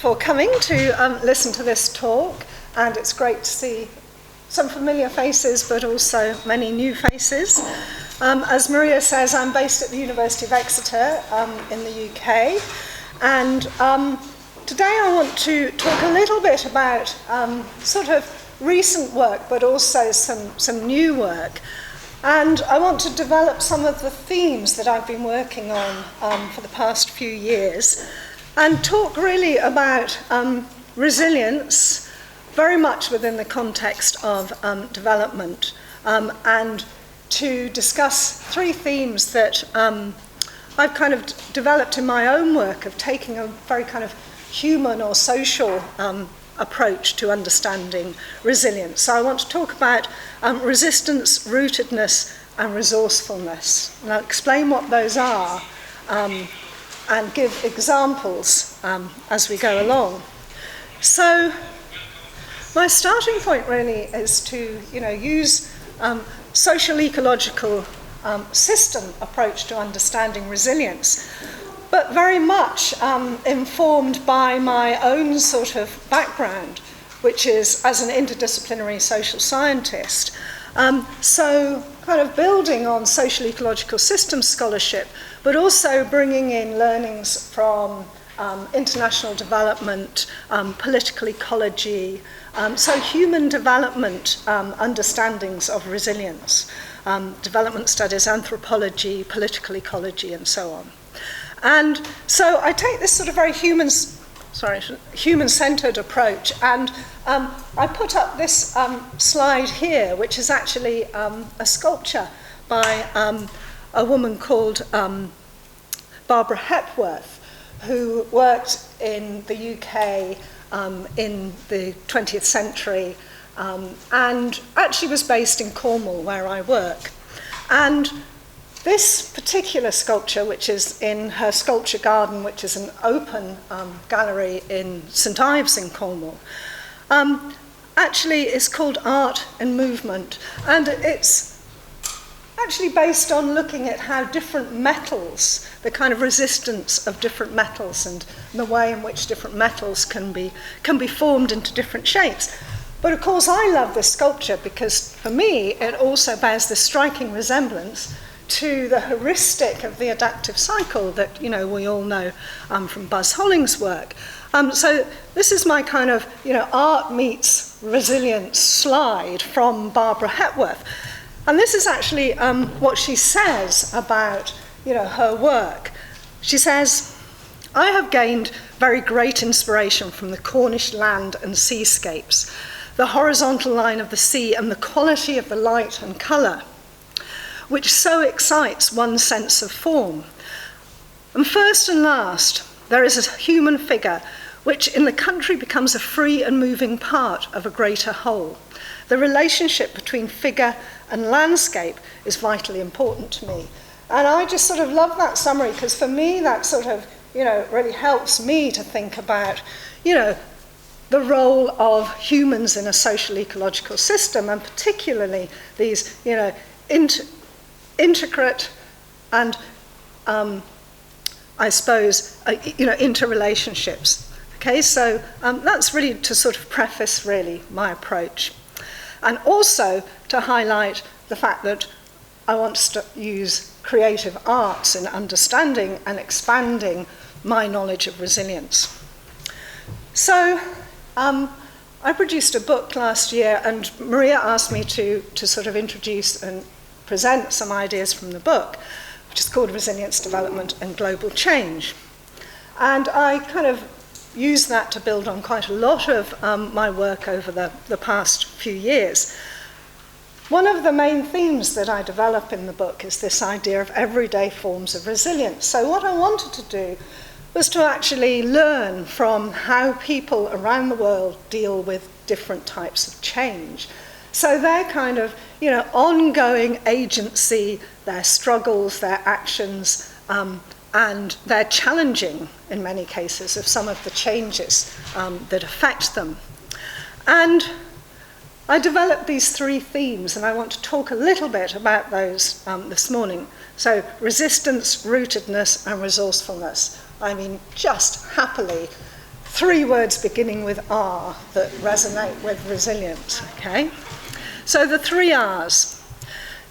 for coming to listen to this talk, and it's great to see some familiar faces, but also many new faces. As Maria says, I'm based at the University of Exeter in the UK, and today I want to talk a little bit about sort of recent work, but also some new work. And I want to develop some of the themes that I've been working on for the past few years, and talk really about resilience, very much within the context of development, and to discuss three themes that I've kind of developed in my own work of taking a very kind of human or social approach to understanding resilience. So I want to talk about resistance, rootedness, and resourcefulness. And I'll explain what those are and give examples as we go along. So my starting point really is to use social ecological system approach to understanding resilience, but very much informed by my own sort of background, which is as an interdisciplinary social scientist. So kind of building on social ecological systems scholarship, but also bringing in learnings from international development, political ecology, so human development understandings of resilience, development studies, anthropology, political ecology, and so on. And so I take this sort of very human-centered approach, and I put up this slide here, which is actually a sculpture by a woman called Barbara Hepworth, who worked in the UK in the 20th century, and actually was based in Cornwall, where I work. And this particular sculpture, which is in her sculpture garden, which is an open gallery in St Ives in Cornwall, actually is called Art and Movement. And it's actually based on looking at how different metals, the kind of resistance of different metals and the way in which different metals can be formed into different shapes. But of course I love this sculpture because for me it also bears this striking resemblance to the heuristic of the adaptive cycle that we all know from Buzz Holling's work. So this is my kind of art meets resilience slide from Barbara Hepworth, and this is actually what she says about her work. She says, "I have gained very great inspiration from the Cornish land and seascapes, the horizontal line of the sea and the quality of the light and colour, which so excites one's sense of form. And first and last, there is a human figure which in the country becomes a free and moving part of a greater whole. The relationship between figure and landscape is vitally important to me." And I just sort of love that summary, because for me that sort of, really helps me to think about, the role of humans in a social ecological system, and particularly these, intricate and, I suppose, interrelationships. Okay, so that's really to sort of preface really my approach. And also to highlight the fact that I want to use creative arts in understanding and expanding my knowledge of resilience. So I produced a book last year, and Maria asked me to sort of introduce and present some ideas from the book, which is called Resilience, Development and Global Change. And I kind of used that to build on quite a lot of my work over the past few years. One of the main themes that I develop in the book is this idea of everyday forms of resilience. So what I wanted to do was to actually learn from how people around the world deal with different types of change. So their kind of, ongoing agency, their struggles, their actions, and their challenging, in many cases, of some of the changes that affect them. And I developed these three themes, and I want to talk a little bit about those this morning. So resistance, rootedness, and resourcefulness. I mean, just happily 3 words beginning with R that resonate with resilience, okay? So the 3 R's.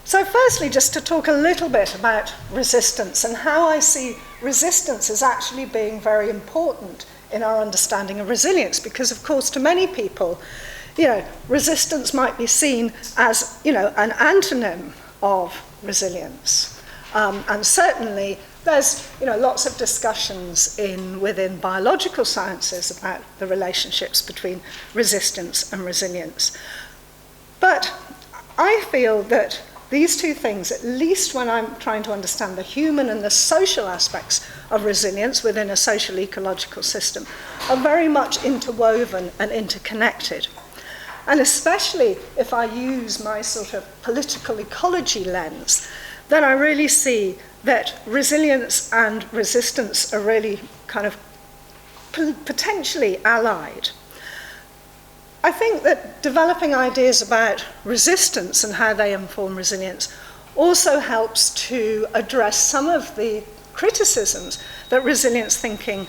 So firstly, just to talk a little bit about resistance and how I see resistance as actually being very important in our understanding of resilience, because of course to many people, resistance might be seen as, an antonym of resilience. And certainly there's, lots of discussions within biological sciences about the relationships between resistance and resilience. But I feel that these 2 things, at least when I'm trying to understand the human and the social aspects of resilience within a social ecological system, are very much interwoven and interconnected. And especially if I use my sort of political ecology lens, then I really see that resilience and resistance are really kind of potentially allied. I think that developing ideas about resistance and how they inform resilience also helps to address some of the criticisms that resilience thinking,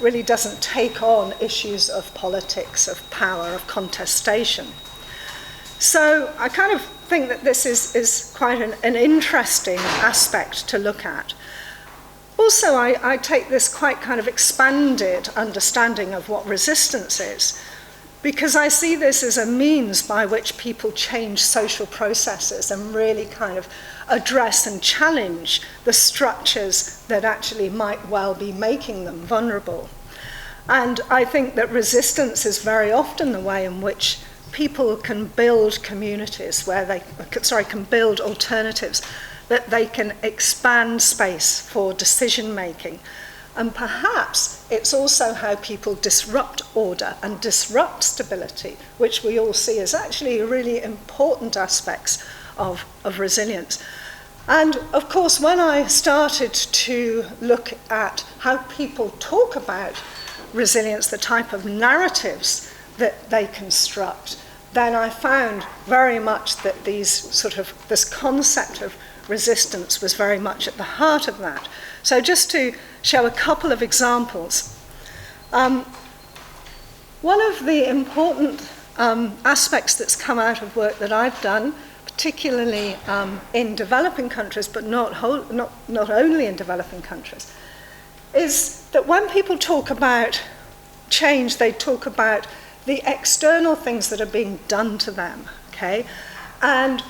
really doesn't take on issues of politics, of power, of contestation. So I kind of think that this is quite an interesting aspect to look at. Also, I take this quite kind of expanded understanding of what resistance is, because I see this as a means by which people change social processes and really kind of address and challenge the structures that actually might well be making them vulnerable. And I think that resistance is very often the way in which people can build communities can build alternatives, that they can expand space for decision making. And perhaps it's also how people disrupt order and disrupt stability, which we all see as actually really important aspects of resilience. And of course, when I started to look at how people talk about resilience, the type of narratives that they construct, then I found very much that this concept of resistance was very much at the heart of that. So just to show a couple of examples. One of the important aspects that's come out of work that I've done, particularly in developing countries, but not only in developing countries, is that when people talk about change, they talk about the external things that are being done to them, okay? And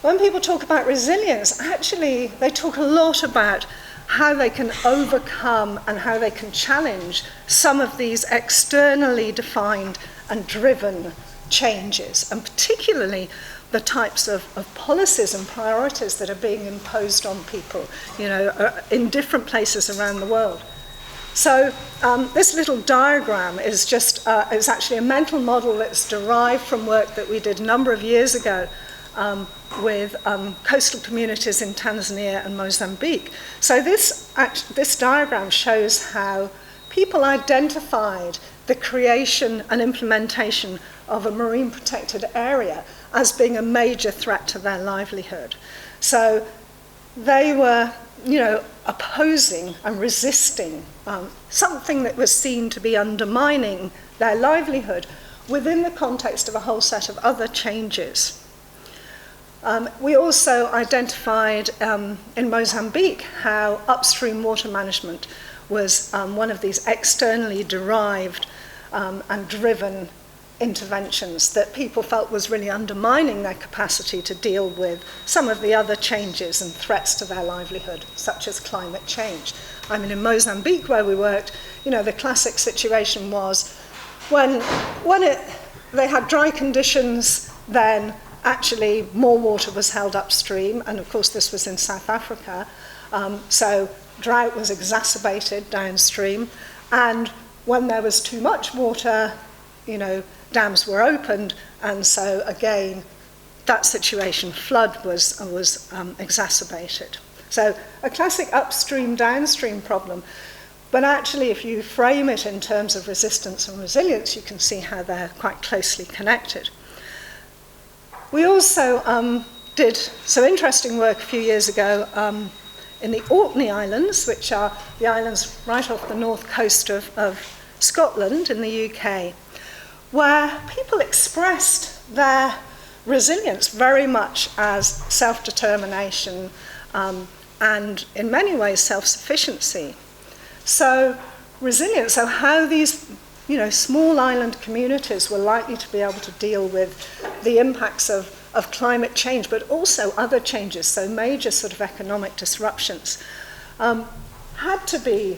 when people talk about resilience, actually they talk a lot about how they can overcome and how they can challenge some of these externally defined and driven changes, and particularly the types of policies and priorities that are being imposed on people, in different places around the world. So this little diagram is is actually a mental model that's derived from work that we did a number of years ago with coastal communities in Tanzania and Mozambique. So this diagram shows how people identified the creation and implementation of a marine protected area as being a major threat to their livelihood. So they were, opposing and resisting something that was seen to be undermining their livelihood within the context of a whole set of other changes. We also identified in Mozambique how upstream water management was one of these externally derived and driven interventions that people felt was really undermining their capacity to deal with some of the other changes and threats to their livelihood, such as climate change. I mean, in Mozambique, where we worked, the classic situation was when they had dry conditions, then actually more water was held upstream, and of course this was in South Africa, so drought was exacerbated downstream, and when there was too much water, dams were opened, and so again, that situation, flood was exacerbated. So a classic upstream-downstream problem, but actually if you frame it in terms of resistance and resilience, you can see how they're quite closely connected. We also did some interesting work a few years ago in the Orkney Islands, which are the islands right off the north coast of Scotland in the UK, where people expressed their resilience very much as self-determination and in many ways self-sufficiency. So resilience, so how these small island communities were likely to be able to deal with the impacts of climate change, but also other changes, so major sort of economic disruptions, had to be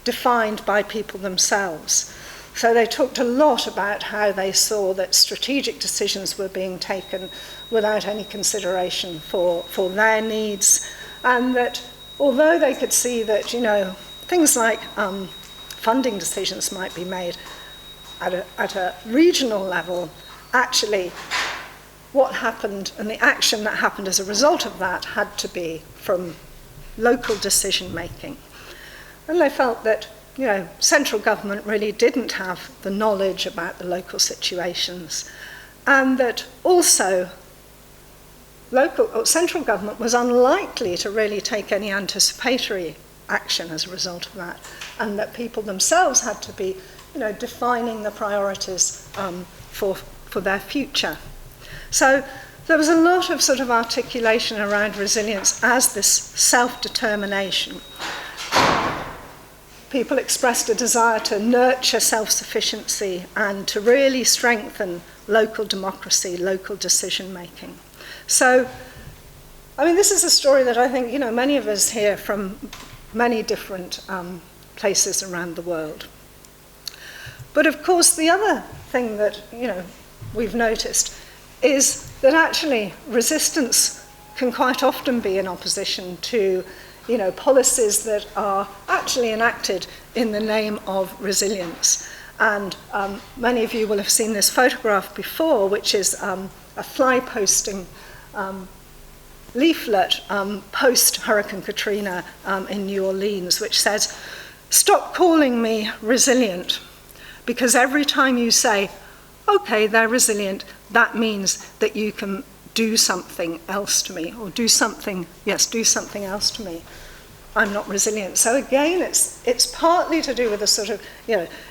defined by people themselves. So they talked a lot about how they saw that strategic decisions were being taken without any consideration for their needs, and that although they could see that, things like funding decisions might be made at a regional level, actually what happened and the action that happened as a result of that had to be from local decision making. And they felt that central government really didn't have the knowledge about the local situations, and that also central government was unlikely to really take any anticipatory action as a result of that, and that people themselves had to be defining the priorities for their future. So there was a lot of sort of articulation around resilience as this self-determination. People expressed a desire to nurture self-sufficiency and to really strengthen local democracy, local decision-making. So, this is a story that I think, many of us hear from many different places around the world. But of course, the other thing that, we've noticed is that actually resistance can quite often be in opposition to policies that are actually enacted in the name of resilience. And many of you will have seen this photograph before, which is a fly posting leaflet post-Hurricane Katrina in New Orleans, which says, "Stop calling me resilient, because every time you say, okay, they're resilient, that means that you can do something else to me, or do something else to me. I'm not resilient." So again, it's partly to do with a sort of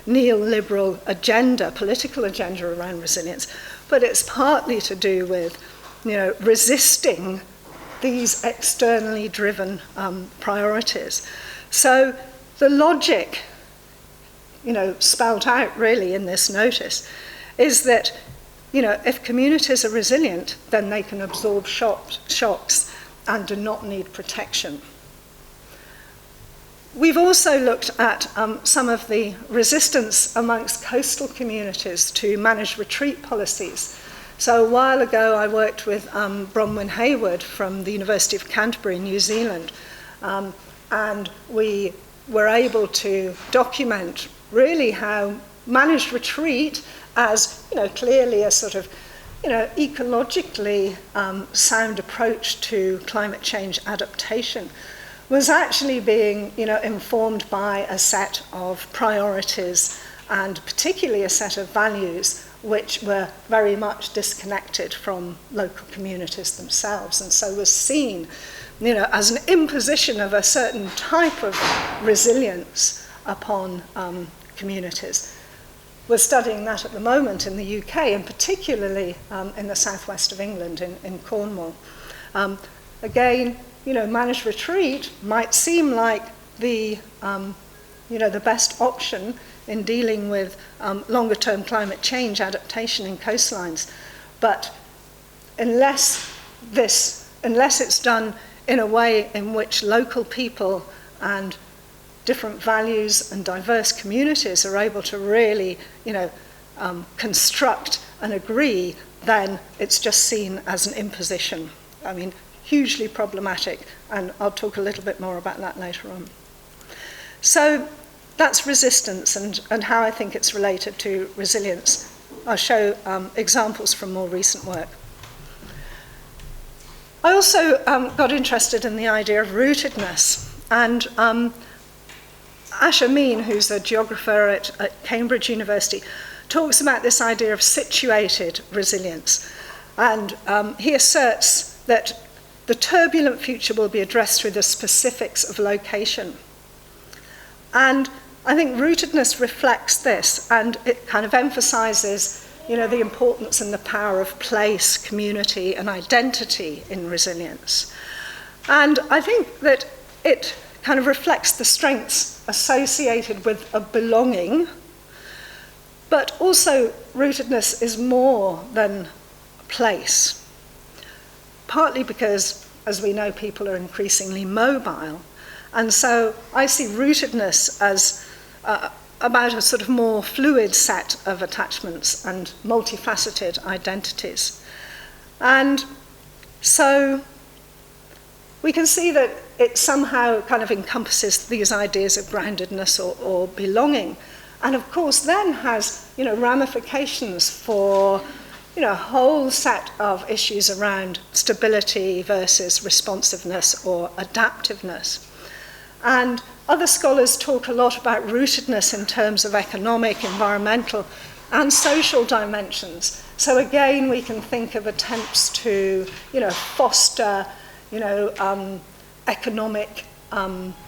neoliberal agenda, political agenda around resilience, but it's partly to do with resisting these externally driven priorities. So the logic spelled out really in this notice is that if communities are resilient, then they can absorb shocks and do not need protection. We've also looked at some of the resistance amongst coastal communities to managed retreat policies. So a while ago, I worked with Bronwyn Hayward from the University of Canterbury in New Zealand, and we were able to document really how managed retreat, as clearly a sort of ecologically sound approach to climate change adaptation, was actually being informed by a set of priorities and particularly a set of values which were very much disconnected from local communities themselves, and so was seen as an imposition of a certain type of resilience upon communities. We're studying that at the moment in the UK, and particularly in the southwest of England, in Cornwall. Again, managed retreat might seem like the best option in dealing with longer-term climate change adaptation in coastlines, but unless it's done in a way in which local people and different values and diverse communities are able to really, construct and agree, then it's just seen as an imposition. Hugely problematic, and I'll talk a little bit more about that later on. So that's resistance and how I think it's related to resilience. I'll show examples from more recent work. I also got interested in the idea of rootedness, and Asher Mean, who's a geographer at Cambridge University, talks about this idea of situated resilience. And he asserts that the turbulent future will be addressed through the specifics of location. And I think rootedness reflects this, and it kind of emphasizes, the importance and the power of place, community, and identity in resilience. And I think that it kind of reflects the strengths associated with a belonging, but also rootedness is more than a place. Partly because, as we know, people are increasingly mobile. And so I see rootedness as about a sort of more fluid set of attachments and multifaceted identities. And so we can see that it somehow kind of encompasses these ideas of groundedness or belonging. And of course then has, ramifications for, a whole set of issues around stability versus responsiveness or adaptiveness. And other scholars talk a lot about rootedness in terms of economic, environmental, and social dimensions. So again, we can think of attempts to, foster, economic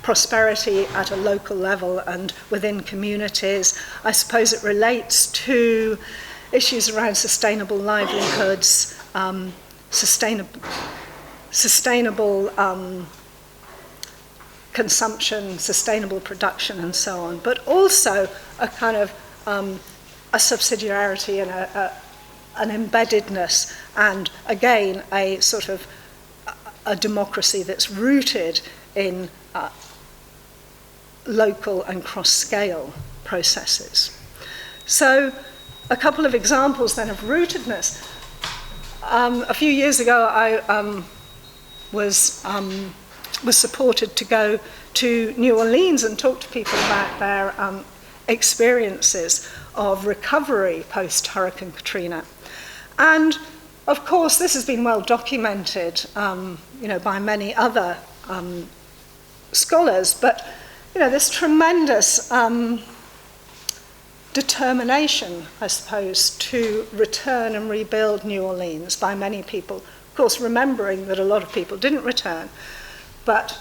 prosperity at a local level and within communities. I suppose it relates to issues around sustainable livelihoods, sustainable consumption, sustainable production, and so on, but also a kind of a subsidiarity and an embeddedness, and again, a sort of a democracy that's rooted in local and cross-scale processes. So a couple of examples then of rootedness. A few years ago, I was supported to go to New Orleans and talk to people about their experiences of recovery post-Hurricane Katrina. And of course, this has been well documented, by many other scholars, but this tremendous determination, I suppose, to return and rebuild New Orleans by many people. Of course, remembering that a lot of people didn't return, but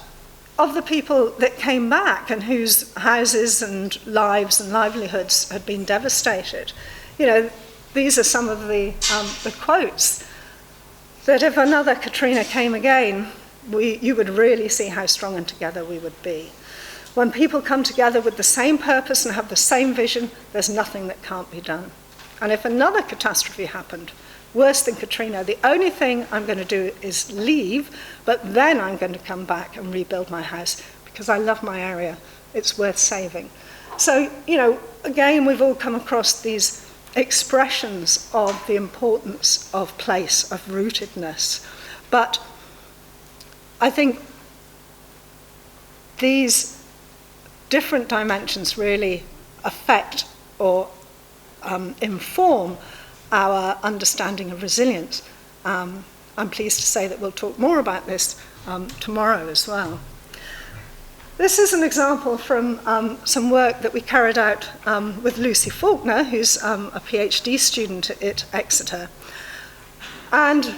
of the people that came back and whose houses and lives and livelihoods had been devastated, these are some of the quotes, that if another Katrina came again, you would really see how strong and together we would be. When people come together with the same purpose and have the same vision, there's nothing that can't be done. And if another catastrophe happened, worse than Katrina, the only thing I'm going to do is leave, but then I'm going to come back and rebuild my house because I love my area. It's worth saving. So, again, we've all come across these expressions of the importance of place, of rootedness. But I think these different dimensions really affect or inform our understanding of resilience. I'm pleased to say that we'll talk more about this tomorrow as well. This is an example from some work that we carried out with Lucy Faulkner, who's a PhD student at Exeter. And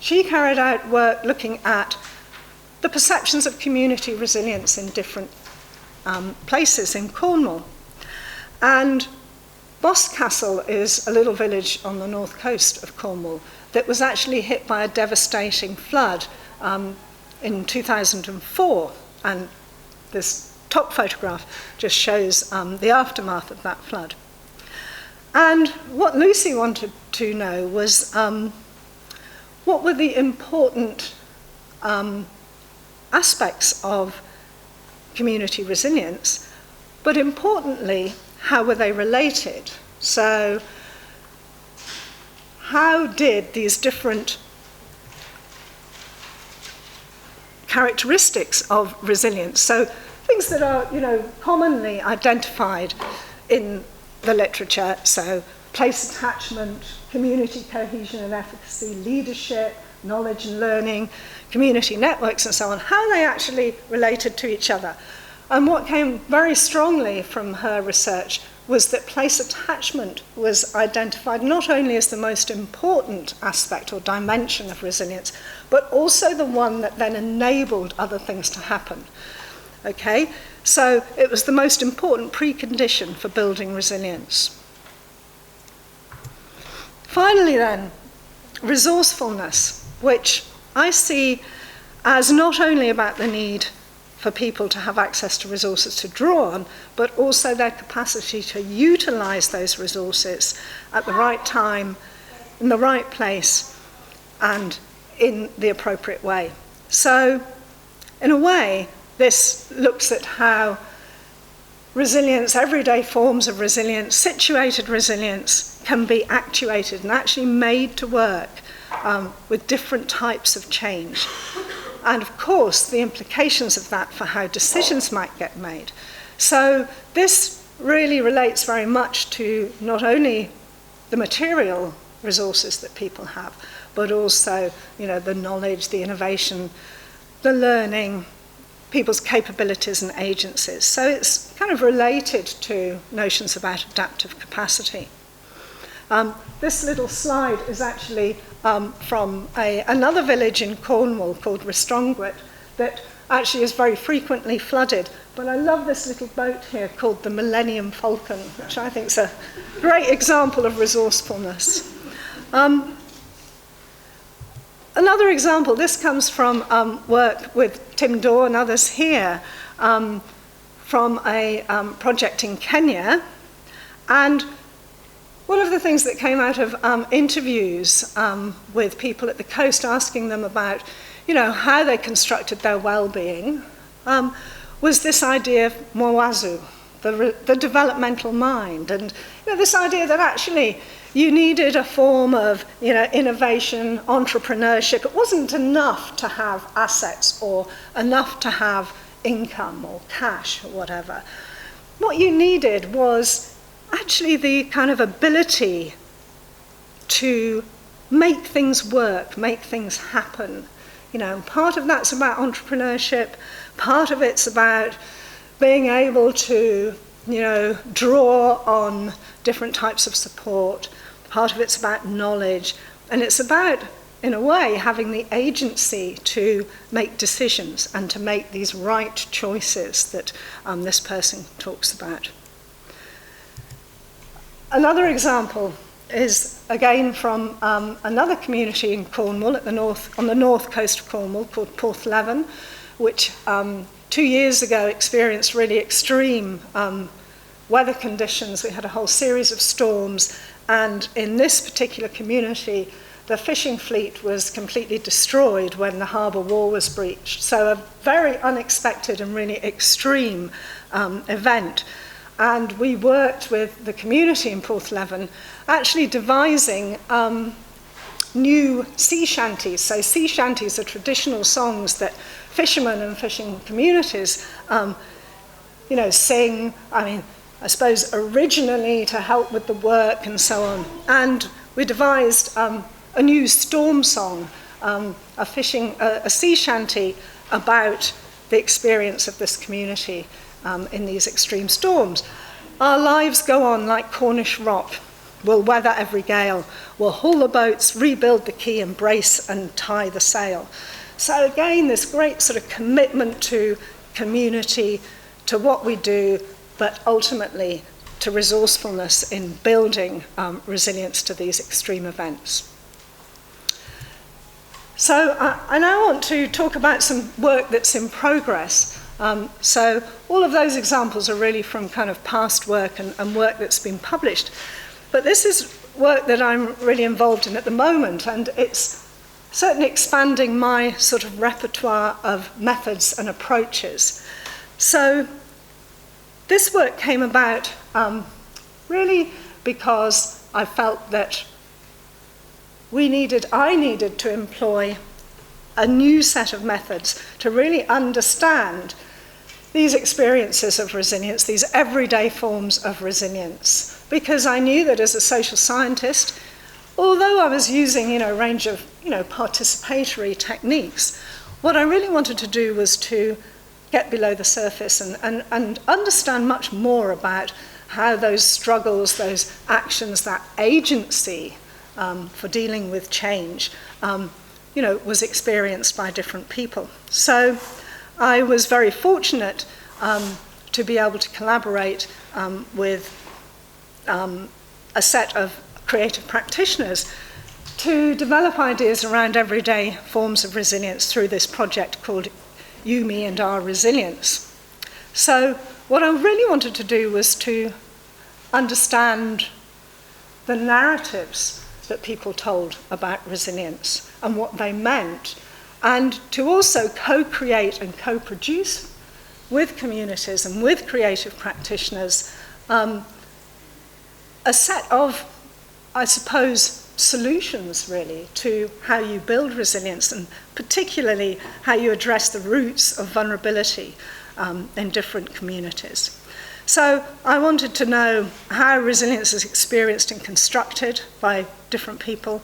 she carried out work looking at the perceptions of community resilience in different places in Cornwall. And Boscastle is a little village on the north coast of Cornwall that was actually hit by a devastating flood in 2004. And this top photograph just shows the aftermath of that flood. And what Lucy wanted to know was what were the important aspects of community resilience, but importantly, how were they related? So how did these different characteristics of resilience, so things that are, commonly identified in the literature, so place attachment, community cohesion and efficacy, leadership, knowledge and learning, community networks and so on, how they actually related to each other. And what came very strongly from her research was that place attachment was identified not only as the most important aspect or dimension of resilience, but also the one that then enabled other things to happen. Okay, so it was the most important precondition for building resilience. Finally then, resourcefulness, which I see as not only about the need for people to have access to resources to draw on, but also their capacity to utilize those resources at the right time, in the right place, and in the appropriate way. So, in a way, this looks at how resilience, everyday forms of resilience, situated resilience, can be actuated and actually made to work with different types of change. And of course, the implications of that for how decisions might get made. So this really relates very much to not only the material resources that people have, but also, the knowledge, the innovation, the learning, people's capabilities and agencies. So it's kind of related to notions about adaptive capacity. This little slide is actually from another village in Cornwall called Restronguit that actually is very frequently flooded. But I love this little boat here called the Millennium Falcon, which I think is a great example of resourcefulness. Another example, this comes from work with Tim Dorr and others here from a project in Kenya. And one of the things that came out of interviews with people at the coast, asking them about, how they constructed their well-being, was this idea of Mwazu, the developmental mind, and this idea that actually you needed a form of innovation, entrepreneurship. It wasn't enough to have assets or enough to have income or cash or whatever. What you needed was actually the kind of ability to make things work, make things happen. Part of that's about entrepreneurship, part of it's about being able to, draw on different types of support, part of it's about knowledge, and it's about, in a way, having the agency to make decisions and to make these right choices that this person talks about. Another example is, again, from another community in Cornwall, on the north coast of Cornwall, called Porthleven, which 2 years ago experienced really extreme weather conditions. We had a whole series of storms, and in this particular community, the fishing fleet was completely destroyed when the harbour wall was breached. So a very unexpected and really extreme event. And we worked with the community in Porthleven, actually devising new sea shanties. So sea shanties are traditional songs that fishermen and fishing communities, sing. I suppose originally to help with the work and so on. And we devised a new storm song, a sea shanty about the experience of this community in these extreme storms. Our lives go on like Cornish rock. We'll weather every gale. We'll haul the boats, rebuild the quay, and brace and tie the sail. So again, this great sort of commitment to community, to what we do, but ultimately to resourcefulness in building resilience to these extreme events. So I now want to talk about some work that's in progress. So all of those examples are really from kind of past work and work that's been published. But this is work that I'm really involved in at the moment, and it's certainly expanding my sort of repertoire of methods and approaches. So this work came about really because I felt that I needed to employ a new set of methods to really understand these experiences of resilience, these everyday forms of resilience. Because I knew that as a social scientist, although I was using a range of participatory techniques, what I really wanted to do was to get below the surface and understand much more about how those struggles, those actions, that agency for dealing with change, was experienced by different people. So I was very fortunate to be able to collaborate with a set of creative practitioners to develop ideas around everyday forms of resilience through this project called You, Me and Our Resilience. So what I really wanted to do was to understand the narratives that people told about resilience and what they meant, and to also co-create and co-produce with communities and with creative practitioners a set of, I suppose, solutions really to how you build resilience, and particularly how you address the roots of vulnerability in different communities. So I wanted to know how resilience is experienced and constructed by different people.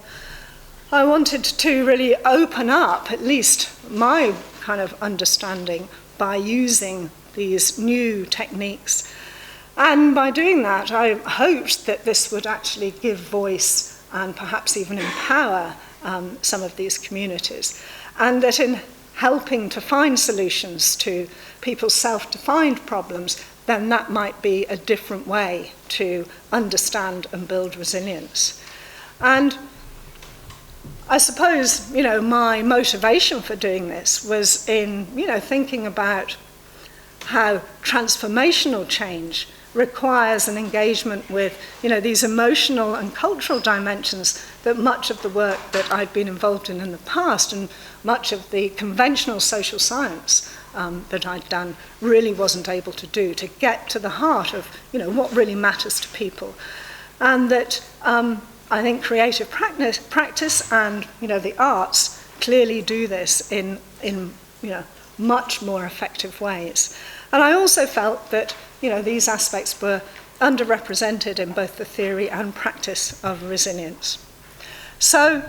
I wanted to really open up at least my kind of understanding by using these new techniques. And by doing that, I hoped that this would actually give voice and perhaps even empower some of these communities. And that in helping to find solutions to people's self-defined problems, then that might be a different way to understand and build resilience. And I suppose, my motivation for doing this was in, thinking about how transformational change requires an engagement with, these emotional and cultural dimensions that much of the work that I've been involved in the past and much of the conventional social science that I'd done really wasn't able to do, to get to the heart of, what really matters to people. And that I think creative practice and, the arts clearly do this in much more effective ways. And I also felt that, these aspects were underrepresented in both the theory and practice of resilience. So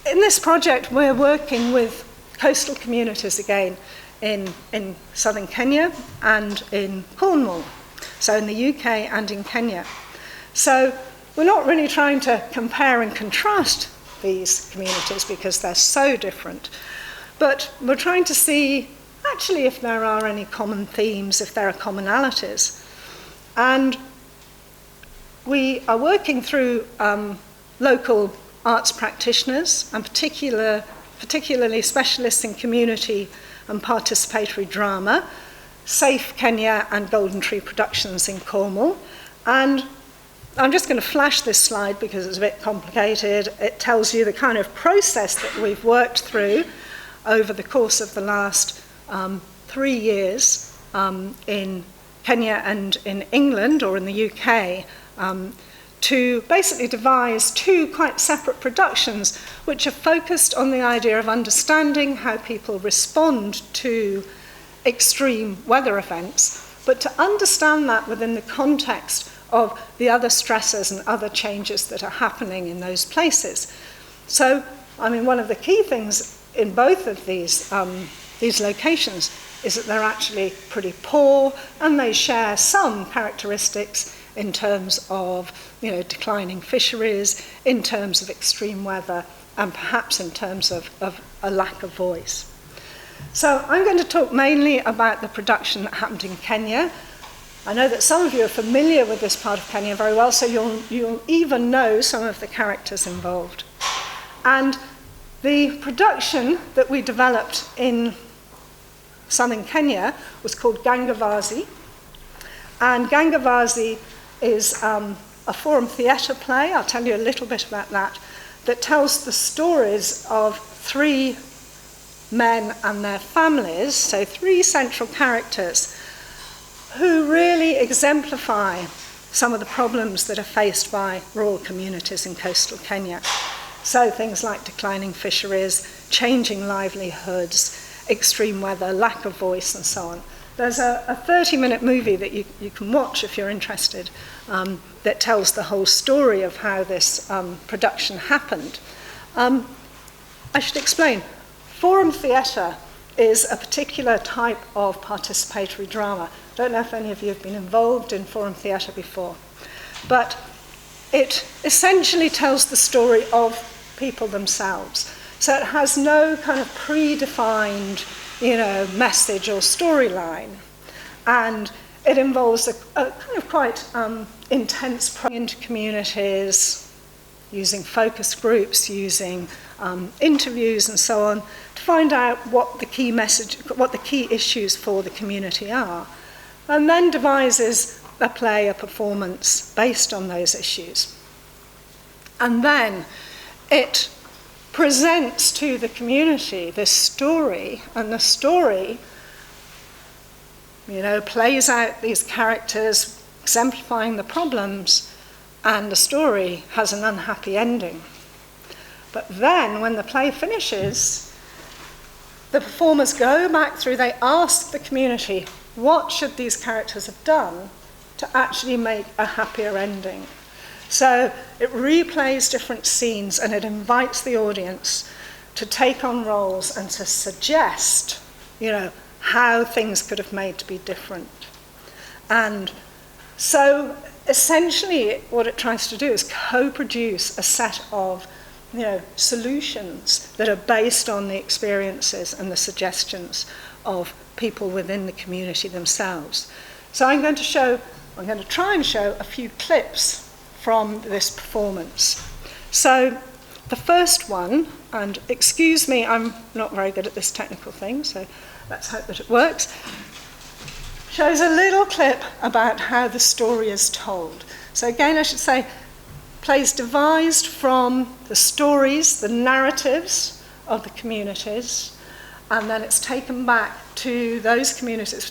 in this project, we're working with coastal communities again in southern Kenya and in Cornwall, so in the UK and in Kenya. So we're not really trying to compare and contrast these communities because they're so different, but we're trying to see actually if there are any common themes, if there are commonalities. And we are working through local arts practitioners, and particularly specialists in community and participatory drama, Safe Kenya and Golden Tree Productions in Cornwall. And I'm just going to flash this slide because it's a bit complicated. It tells you the kind of process that we've worked through over the course of the last 3 years in Kenya and in England or in the UK to basically devise 2 quite separate productions which are focused on the idea of understanding how people respond to extreme weather events, but to understand that within the context of the other stresses and other changes that are happening in those places. So, one of the key things in both of these locations is that they're actually pretty poor, and they share some characteristics in terms of, declining fisheries, in terms of extreme weather, and perhaps in terms of a lack of voice. So I'm going to talk mainly about the production that happened in Kenya. I know that some of you are familiar with this part of Kenya very well, so you'll even know some of the characters involved. And the production that we developed in southern Kenya was called Gangavazi. And Gangavazi is a forum theatre play, I'll tell you a little bit about that tells the stories of 3 men and their families, so 3 central characters, who really exemplify some of the problems that are faced by rural communities in coastal Kenya. So things like declining fisheries, changing livelihoods, extreme weather, lack of voice, and so on. There's a 30-minute movie that you can watch if you're interested that tells the whole story of how this production happened. I should explain. Forum theatre is a particular type of participatory drama. I don't know if any of you have been involved in forum theatre before, but it essentially tells the story of people themselves. So it has no kind of predefined, message or storyline. And it involves a kind of quite intense into communities, using focus groups, using interviews and so on, to find out what the key message, what the key issues for the community are, and then devises a play, a performance based on those issues. And then it presents to the community this story, and the story, plays out these characters exemplifying the problems, and the story has an unhappy ending. But then, when the play finishes, the performers go back through, they ask the community, what should these characters have done to actually make a happier ending? So it replays different scenes, and it invites the audience to take on roles and to suggest, how things could have made to be different. And so essentially what it tries to do is co-produce a set of solutions that are based on the experiences and the suggestions of people within the community themselves. So I'm going to try and show a few clips from this performance. So the first one, and excuse me, I'm not very good at this technical thing, so let's hope that it works, shows a little clip about how the story is told. So again, I should say, plays devised from the stories, the narratives of the communities, and then it's taken back to those communities,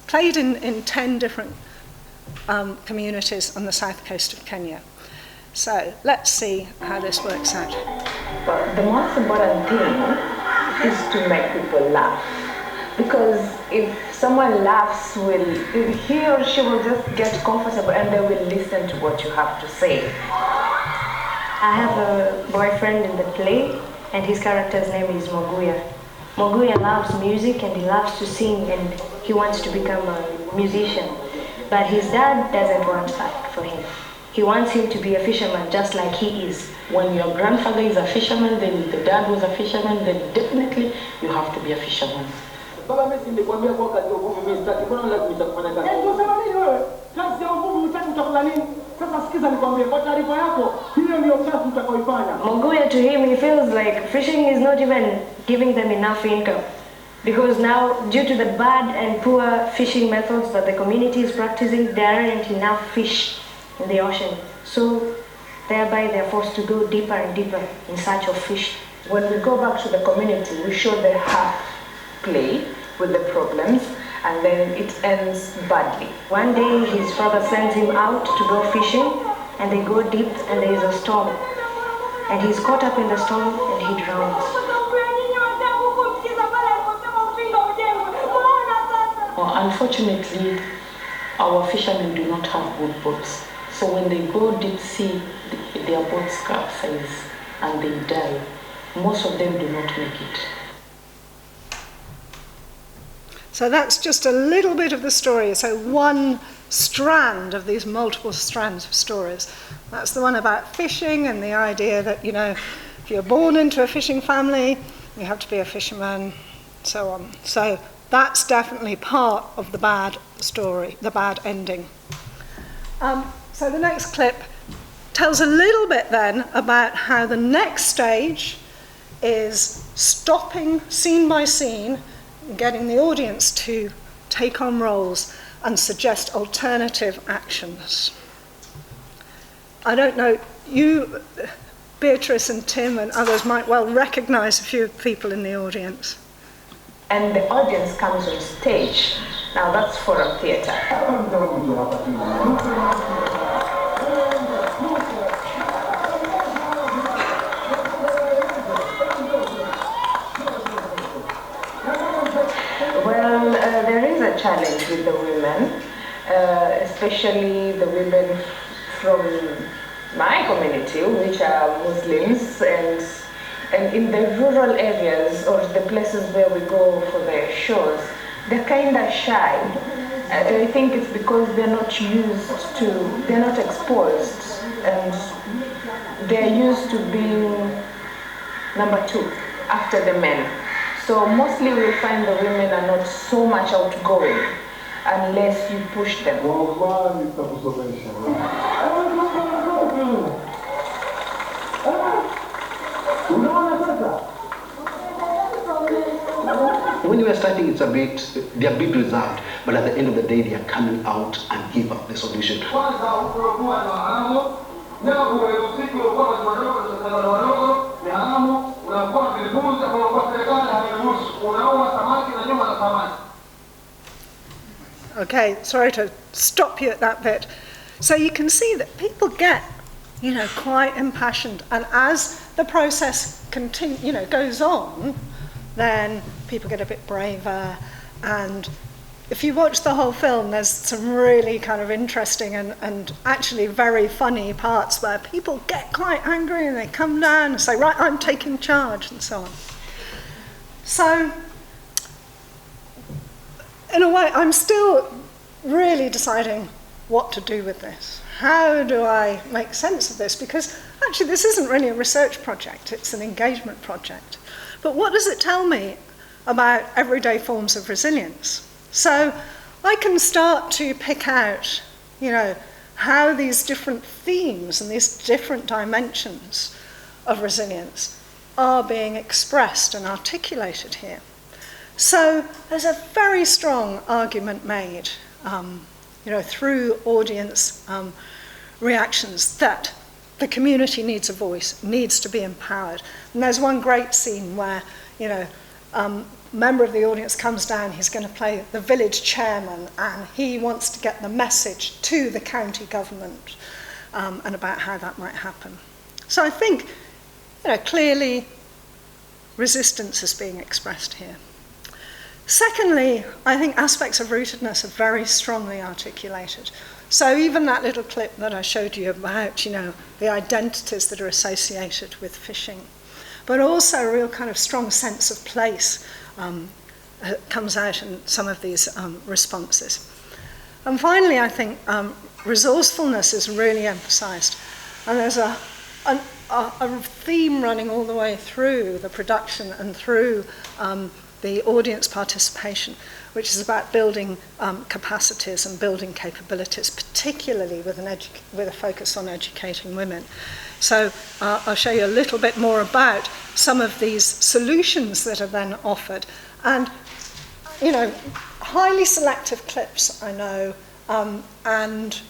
played in 10 different communities on the south coast of Kenya. So let's see how this works out. But the most important thing is to make people laugh. Because if someone laughs, he or she will just get comfortable and they will listen to what you have to say. I have a boyfriend in the play, and his character's name is Moguya. Moguya loves music and he loves to sing, and he wants to become a musician. But his dad doesn't want that for him. He wants him to be a fisherman just like he is. When your grandfather is a fisherman, then the dad was a fisherman, then definitely you have to be a fisherman. Moguya, to him, he feels like fishing is not even giving them enough income. Because now, due to the bad and poor fishing methods that the community is practicing, there aren't enough fish in the ocean. So, thereby they're forced to go deeper and deeper in search of fish. When we go back to the community, we show the half play with the problems, and then it ends badly. One day, his father sends him out to go fishing, and they go deep, and there is a storm. And he's caught up in the storm, and he drowns. Unfortunately, our fishermen do not have good boats. So when they go deep sea, their boats capsize and they die. Most of them do not make it. So that's just a little bit of the story. So one strand of these multiple strands of stories. That's the one about fishing and the idea that, if you're born into a fishing family, you have to be a fisherman, so on. So that's definitely part of the bad story, the bad ending. So the next clip tells a little bit then about how the next stage is stopping scene by scene, getting the audience to take on roles and suggest alternative actions. I don't know, you, Beatrice and Tim and others might well recognize a few people in the audience. And the audience comes on stage. Now that's forum theatre. Well, there is a challenge with the women, especially the women from my community, which are Muslims, and in the rural areas or the places where we go for the shows, they're kind of shy. I think it's because they're not they're not exposed, and they're used to being Number 2, after the men. So mostly we'll find the women are not so much outgoing unless you push them. When you are starting, they are a bit reserved, but at the end of the day, they are coming out and give up the solution. Okay, sorry to stop you at that bit. So you can see that people get, quite impassioned, and as the process goes on, then people get a bit braver. And if you watch the whole film, there's some really kind of interesting and actually very funny parts where people get quite angry and they come down and say, right, I'm taking charge, and so on. So, in a way, I'm still really deciding what to do with this. How do I make sense of this? Because actually this isn't really a research project, it's an engagement project. But what does it tell me about everyday forms of resilience? So I can start to pick out, how these different themes and these different dimensions of resilience are being expressed and articulated here. So there's a very strong argument made, through audience reactions that the community needs a voice, needs to be empowered. And there's one great scene where, a member of the audience comes down, he's going to play the village chairman, and he wants to get the message to the county government and about how that might happen. So I think, clearly resistance is being expressed here. Secondly, I think aspects of rootedness are very strongly articulated. So even that little clip that I showed you about, the identities that are associated with fishing, but also a real kind of strong sense of place comes out in some of these responses. And finally, I think resourcefulness is really emphasized. And there's a theme running all the way through the production and through the audience participation, which is about building capacities and building capabilities, particularly with a focus on educating women. So I'll show you a little bit more about some of these solutions that are then offered. And, highly selective clips, I know, and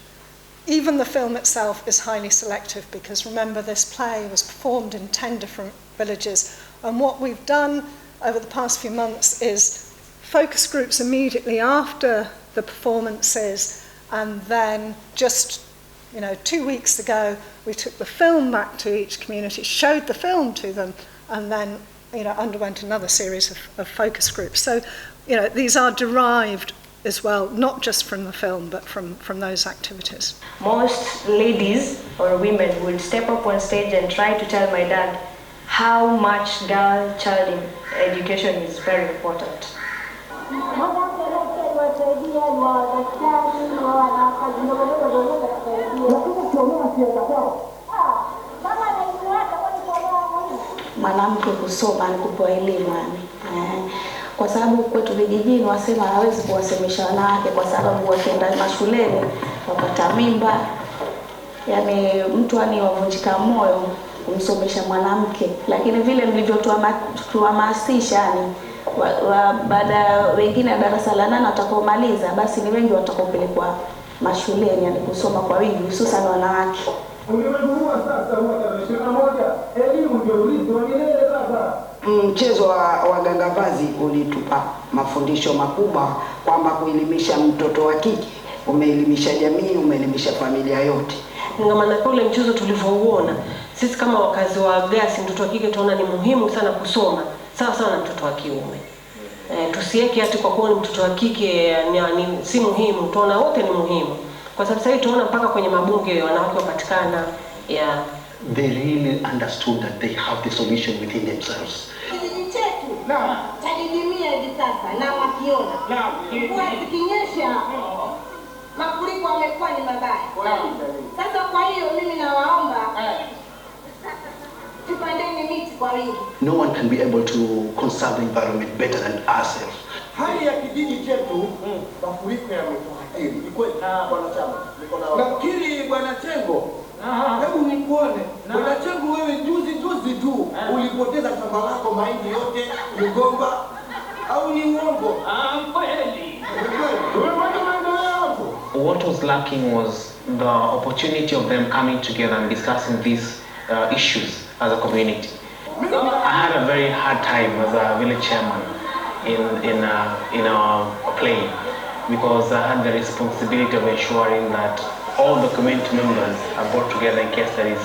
even the film itself is highly selective because remember this play was performed in 10 different villages, and what we've done over the past few months is focus groups immediately after the performances, and then just 2 weeks ago we took the film back to each community, showed the film to them, and then underwent another series of focus groups. So these are derived as well, not just from the film, but from those activities. Most ladies or women would step up on stage and try to tell my dad how much child education is very important. Mwanamke kusoma ni kupewa elimu kwa sababu kwetu vijijini wasema hawezi kuwasemesha wanawake kwa sababu wakienda mashuleni wapata mimba, mtu wavunjika moyo kumsomesha mwanamke, lakini vile mlivyotuhamasisha baada wengine darasa la 8 watakaomaliza, basi ni wengi watakaopelekwa mashuleni kusoma kwa wingi, hususan wanawake. Mchezo wa gangavazi ulitupa mafundisho makubwa kwamba kuelimisha mtoto wa kike umeelimisha jamii, umeelimisha familia yote. Ngamana ule mchezo tulivyouona sisi kama wakazi wa Gasi, mtoto wa kike tunaona ni muhimu sana kusoma sawa sawa na mtoto wa kiume. Tusiweke ati kwa kuwa ni mtoto wa kike si muhimu, tunaona wote ni muhimu. Kwa sababu sasa tunaona mpaka kwenye mabunge wanawake wapatikana. They really understood that they have the solution within themselves. Tajidimia hivi sasa na wakiona kwa zikinyesha mafuriko yamekuwa ni mabaya. Sasa kwa hiyo mimi nawaomba tupandeni miti kwa wingi. No one can be able to conserve the environment better than ourselves. Hali ya kijiji chetu mafuriko yametuathiri. Ni kweli bwana Chama. Nafikiri bwana Chengo, hebu nikuone. Bwana Chengo, wewe juzi tu ulipoteza shamba lako mahindi yote mgomba, au ni uongo? Kweli. What was lacking was the opportunity of them coming together and discussing these issues as a community. I had a very hard time as a village chairman in our play, because I had the responsibility of ensuring that all the community members are brought together in case there is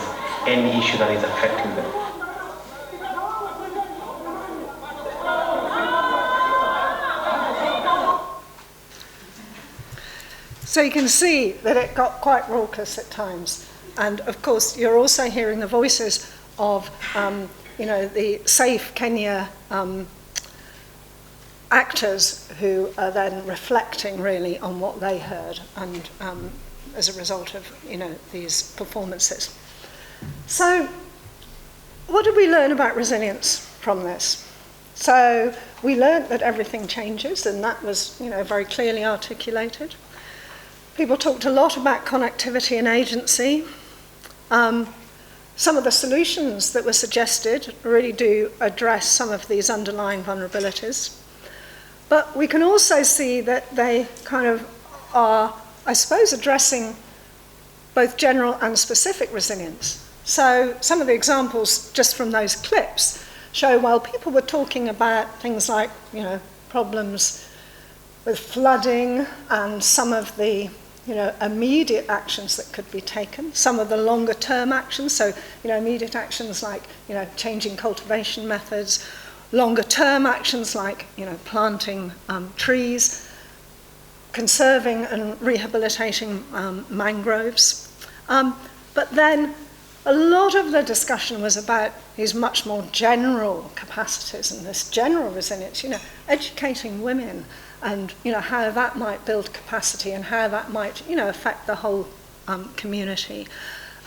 any issue that is affecting them. So you can see that it got quite raucous at times. And of course, you're also hearing the voices of, the Safe Kenya actors who are then reflecting really on what they heard and as a result of, these performances. So what did we learn about resilience from this? So we learned that everything changes, and that was, very clearly articulated. People talked a lot about connectivity and agency. Some of the solutions that were suggested really do address some of these underlying vulnerabilities. But we can also see that they kind of are, I suppose, addressing both general and specific resilience. So some of the examples just from those clips show, while people were talking about things like, problems with flooding and some of the immediate actions that could be taken, some of the longer term actions, so, immediate actions like, changing cultivation methods, longer term actions like, planting trees, conserving and rehabilitating mangroves. But then a lot of the discussion was about these much more general capacities and this general resilience, educating women, and how that might build capacity and how that might affect the whole community,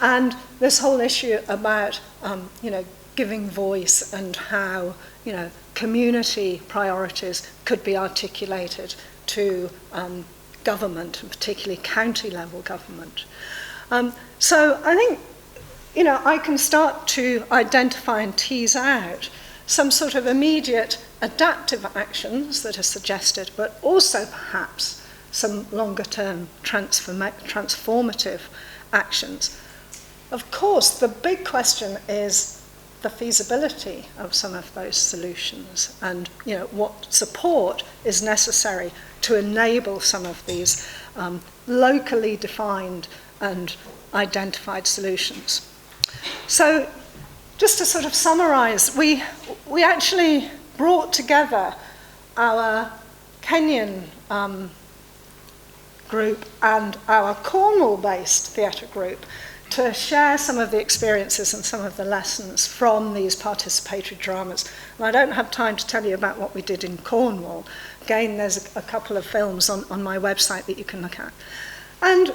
and this whole issue about giving voice and how community priorities could be articulated to government, and particularly county level government. So I think I can start to identify and tease out some sort of immediate adaptive actions that are suggested, but also perhaps some longer-term transformative actions. Of course, the big question is the feasibility of some of those solutions, and what support is necessary to enable some of these locally defined and identified solutions. So just to sort of summarize, we actually brought together our Kenyan group and our Cornwall-based theatre group to share some of the experiences and some of the lessons from these participatory dramas. And I don't have time to tell you about what we did in Cornwall. Again, there's a couple of films on my website that you can look at. And,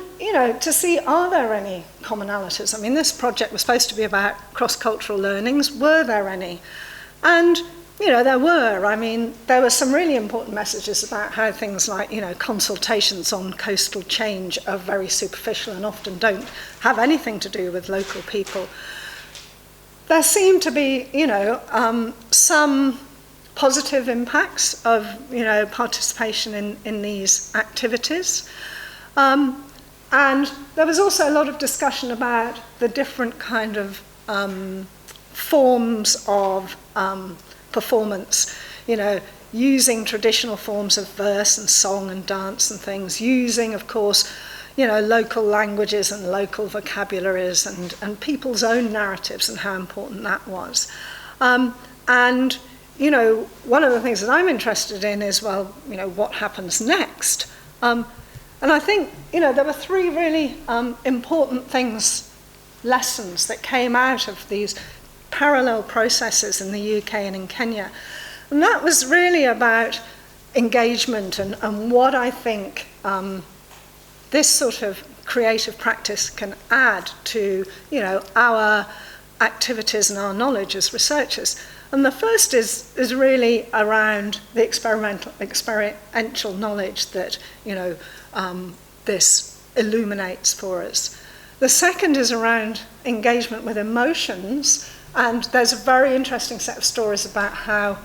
to see, are there any commonalities? I mean, this project was supposed to be about cross-cultural learnings. Were there any? And, there were. I mean, there were some really important messages about how things like, consultations on coastal change are very superficial and often don't have anything to do with local people. There seemed to be, some positive impacts of, participation in these activities. And there was also a lot of discussion about the different kind of forms of performance, using traditional forms of verse and song and dance and things, using, of course, local languages and local vocabularies and people's own narratives and how important that was. And, one of the things that I'm interested in is, well, what happens next? And I think, there were three really important lessons that came out of these parallel processes in the UK and in Kenya. And that was really about engagement and what I think this sort of creative practice can add to, our activities and our knowledge as researchers. And the first is really around the experiential knowledge that, this illuminates for us. The second is around engagement with emotions, and there's a very interesting set of stories about how,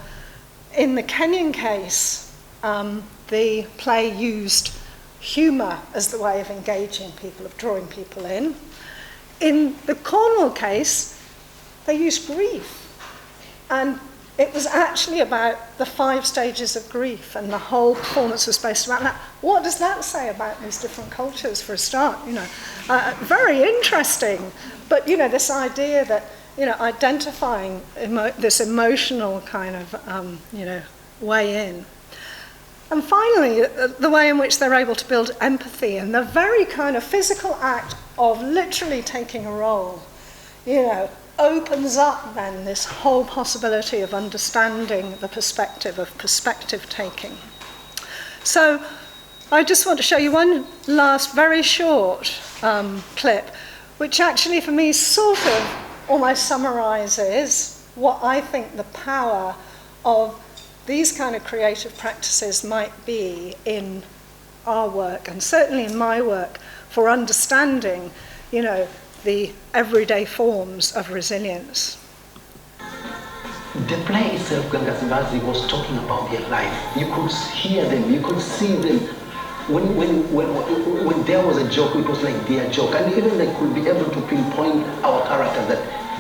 in the Kenyan case, the play used humour as the way of engaging people, of drawing people in. In the Cornwall case, they used grief. And it was actually about the 5 stages of grief, and the whole performance was based around that. What does that say about these different cultures, for a start? Very interesting. But, this idea that, identifying this emotional kind of, way in. And finally, the way in which they're able to build empathy, and the very kind of physical act of literally taking a role, opens up then this whole possibility of understanding the perspective, of perspective taking. So I just want to show you one last very short clip, which actually for me sort of almost summarises what I think the power of these kind of creative practices might be in our work, and certainly in my work, for understanding, the everyday forms of resilience. The play itself, Gangasibazi, was talking about their life. You could hear them, you could see them. When there was a joke, it was like their joke. And even they could be able to pinpoint our characters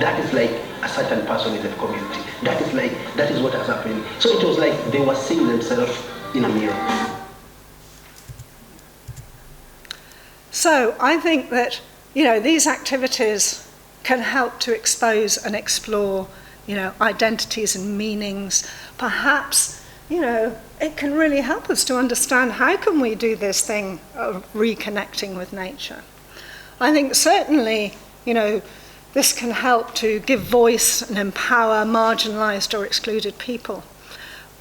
that is like a certain person in the community. That is what has happened. So it was like they were seeing themselves in a mirror. So I think that these activities can help to expose and explore, identities and meanings. Perhaps, it can really help us to understand how can we do this thing of reconnecting with nature. I think certainly, this can help to give voice and empower marginalised or excluded people.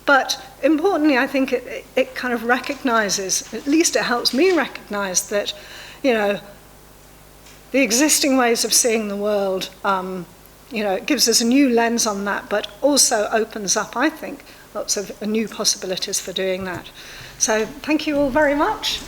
But importantly, I think it kind of recognises, at least it helps me recognise that, the existing ways of seeing the world, it gives us a new lens on that, but also opens up, I think, lots of new possibilities for doing that. So thank you all very much.